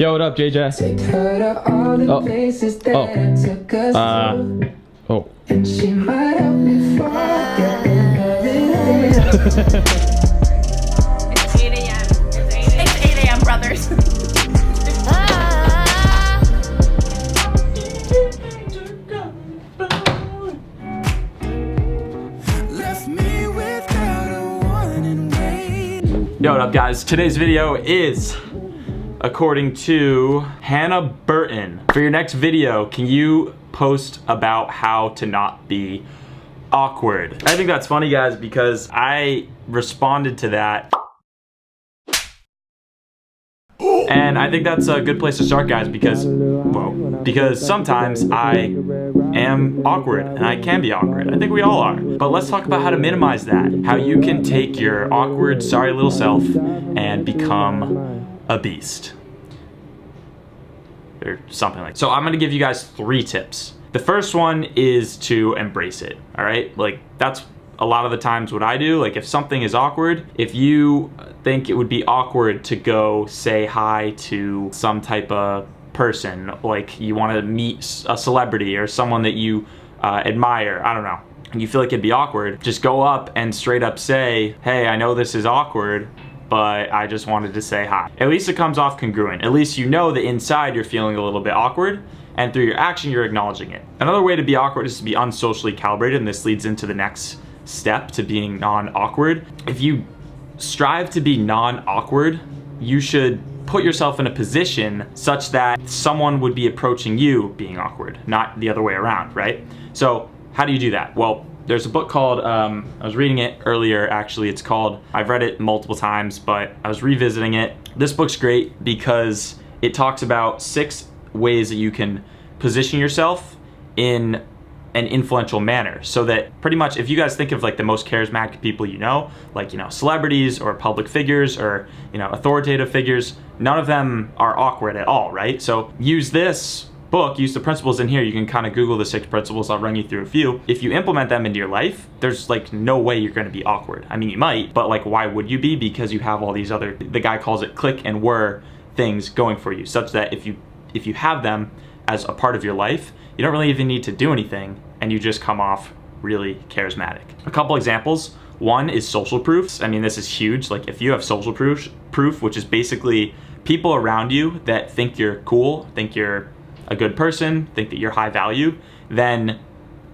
Yo, what up, JJ? Take her to all the places that took us to. And she might help me forget It's 8 a.m. It's 8 a.m. brothers. Yo, what up, guys? Today's video is according to Hannah Burton. For your next video, can you post about how to not be awkward? I think that's funny, guys, because I responded to that. And I think that's a good place to start, guys, because, well, because sometimes I am awkward and I can be awkward. I think we all are. But let's talk about how to minimize that. How you can take your awkward, sorry little self and become a beast. Or something like that. So I'm gonna give you guys 3 tips. The first one is to embrace it, all right? Like, that's a lot of the times what I do. Like, if something is awkward, if you think it would be awkward to go say hi to some type of person, like you want to meet a celebrity or someone that you admire, I don't know, and you feel like it'd be awkward, just go up and straight up say, hey, I know this is awkward, but I just wanted to say hi. At least it comes off congruent. At least you know that inside you're feeling a little bit awkward, and through your action you're acknowledging it. Another way to be awkward is to be unsocially calibrated, and this leads into the next step to being non-awkward. If you strive to be non-awkward, you should put yourself in a position such that someone would be approaching you being awkward, not the other way around, right? So how do you do that? Well, there's a book called, I was reading it earlier actually, it's called, I've read it multiple times, but I was revisiting it. This book's great because it talks about 6 ways that you can position yourself in an influential manner, so that pretty much if you guys think of like the most charismatic people you know, like, you know, celebrities or public figures or, you know, authoritative figures, none of them are awkward at all, right? So use this book, use the principles in here. You can kind of Google the 6 principles. I'll run you through a few. If you implement them into your life, there's like no way you're going to be awkward. I mean, you might, but like, why would you be? Because you have all these other, the guy calls it click and whir things going for you, such that if you have them as a part of your life, you don't really even need to do anything, and you just come off really charismatic. A couple examples. One is social proofs. I mean, this is huge. Like, if you have social proof, which is basically people around you that think you're cool, think you're a good person, think that you're high value, then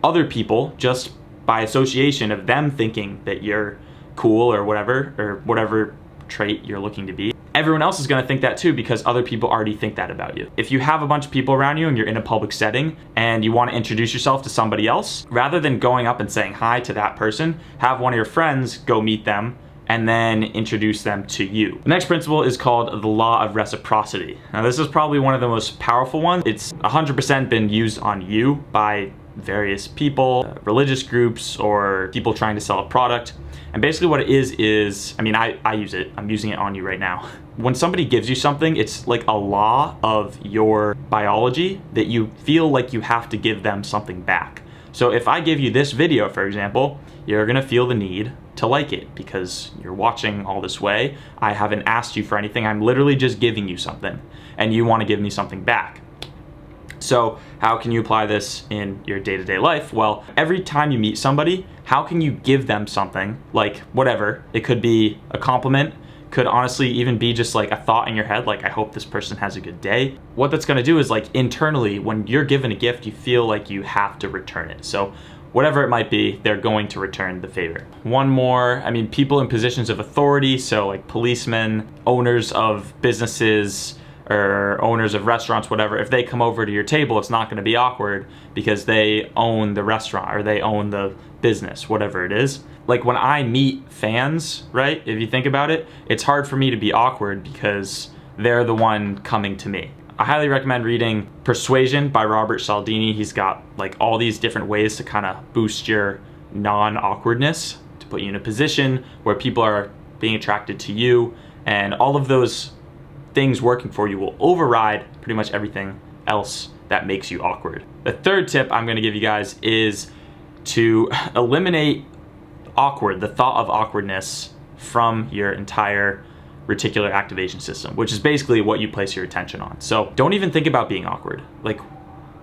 other people, just by association of them thinking that you're cool or whatever trait you're looking to be, everyone else is going to think that too, because other people already think that about you. If you have a bunch of people around you and you're in a public setting and you want to introduce yourself to somebody else, rather than going up and saying hi to that person, have one of your friends go meet them and then introduce them to you. The next principle is called the law of reciprocity. Now, this is probably one of the most powerful ones. It's 100% been used on you by various people, religious groups, or people trying to sell a product. And basically what it is, I mean, I use it. I'm using it on you right now. When somebody gives you something, it's like a law of your biology that you feel like you have to give them something back. So if I give you this video, for example, you're gonna feel the need to like it because you're watching all this way. I haven't asked you for anything. I'm literally just giving you something, and you wanna give me something back. So how can you apply this in your day-to-day life? Well, every time you meet somebody, how can you give them something, like whatever? It could be a compliment, could honestly even be just like a thought in your head, like, I hope this person has a good day. What that's gonna do is, like, internally, when you're given a gift, you feel like you have to return it. So whatever it might be, they're going to return the favor. One more, I mean, people in positions of authority, so like policemen, owners of businesses, or owners of restaurants, whatever, if they come over to your table, it's not gonna be awkward because they own the restaurant or they own the business, whatever it is. Like, when I meet fans, right, if you think about it, it's hard for me to be awkward because they're the one coming to me. I highly recommend reading Persuasion by Robert Cialdini. He's got like all these different ways to kind of boost your non-awkwardness, to put you in a position where people are being attracted to you, and all of those things working for you will override pretty much everything else that makes you awkward. The third tip I'm gonna give you guys is to eliminate the thought of awkwardness from your entire reticular activation system, which is basically what you place your attention on. So don't even think about being awkward. Like,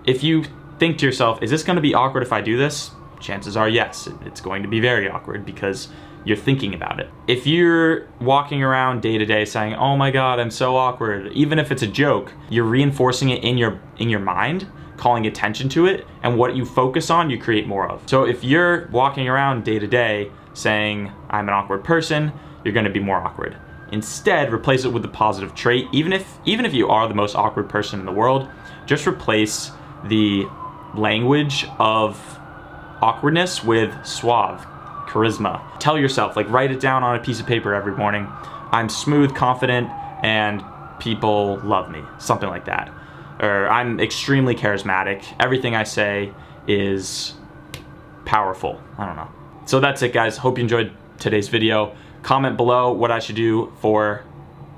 if you think to yourself, is this going to be awkward if I do this? Chances are yes, it's going to be very awkward because you're thinking about it. If you're walking around day to day saying, oh my God, I'm so awkward, even if it's a joke, you're reinforcing it in your mind, calling attention to it, and what you focus on, you create more of. So if you're walking around day to day saying, I'm an awkward person, you're gonna be more awkward. Instead, replace it with a positive trait. Even if you are the most awkward person in the world, just replace the language of awkwardness with suave, charisma. Tell yourself, like, write it down on a piece of paper every morning. I'm smooth, confident, and people love me. Something like that. Or I'm extremely charismatic. Everything I say is powerful. I don't know. So that's it, guys. Hope you enjoyed today's video. Comment below what I should do for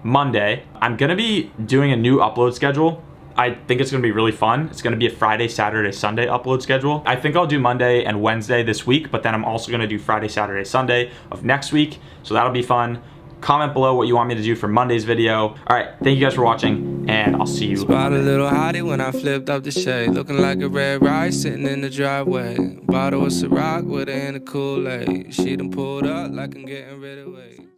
Monday. I'm gonna be doing a new upload schedule. I think it's gonna be really fun. It's gonna be a Friday, Saturday, Sunday upload schedule. I think I'll do Monday and Wednesday this week, but then I'm also gonna do Friday, Saturday, Sunday of next week. So that'll be fun. Comment below what you want me to do for Monday's video. All right, thank you guys for watching, and I'll see you Spot a Monday. little hottie when I flipped up the shade, looking like a red rice sitting in the driveway. Bottle of Ciroc with her in a Kool-Aid. She done pulled up like I'm getting rid of weight.